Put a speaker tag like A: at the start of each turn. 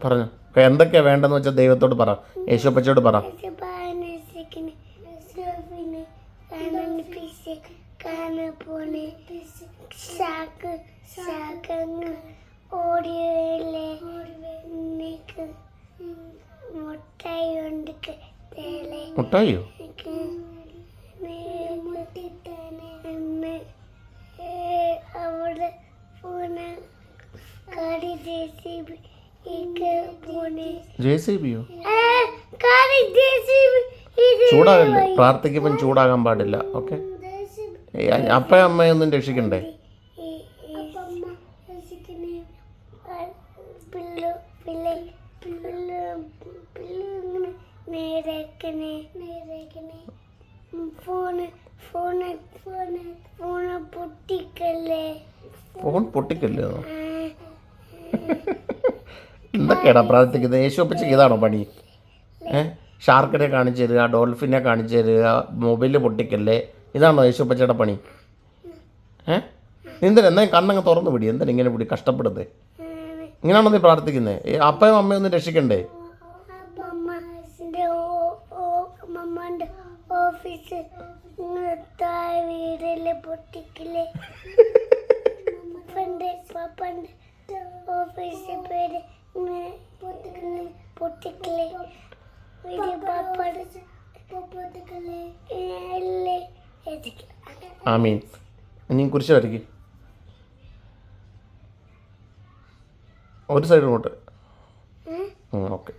A: പറഞ്ഞു. എന്തൊക്കെയാ വേണ്ടെന്ന് വെച്ചാൽ ദൈവത്തോട് പറ, യേശുപ്പച്ചയോട് പറ. മുട്ടായിയോ? JCBയോ? ചൂടാകല്ലേ, പ്രാർത്ഥിക്കുമ്പം ചൂടാകാൻ പാടില്ല. ഓക്കെ, അപ്പയും അമ്മയൊന്നും രക്ഷിക്കണ്ടേ? ഫോൺ പൊട്ടിക്കല്ലേ? എന്തൊക്കെയാടാ പ്രാർത്ഥിക്കുന്നത്? യേശുപ്പച്ചയ്ക്ക് ഇതാണോ പണി? ഷാർക്കിനെ കാണിച്ചു തരിക, ഡോൾഫിനെ കാണിച്ചു തരിക, മൊബൈൽ പൊട്ടിക്കല്ലേ, ഇതാണോ യേശുപ്പച്ചയുടെ പണി? എന്താ കണ്ണങ്ങ് തുറന്നു പിടി, എന്താ ഇങ്ങനെ പിടി കഷ്ടപ്പെടുന്നത്? ഇങ്ങനെയാണോ നീ പ്രാർത്ഥിക്കുന്നത്? അപ്പയും അമ്മയൊന്നും രക്ഷിക്കണ്ടേ? ആമീൻ. ഇനി കുരിശ് വരയ്ക്ക്, ഒരു സൈഡ് ഇങ്ങോട്ട്. ഓക്കെ.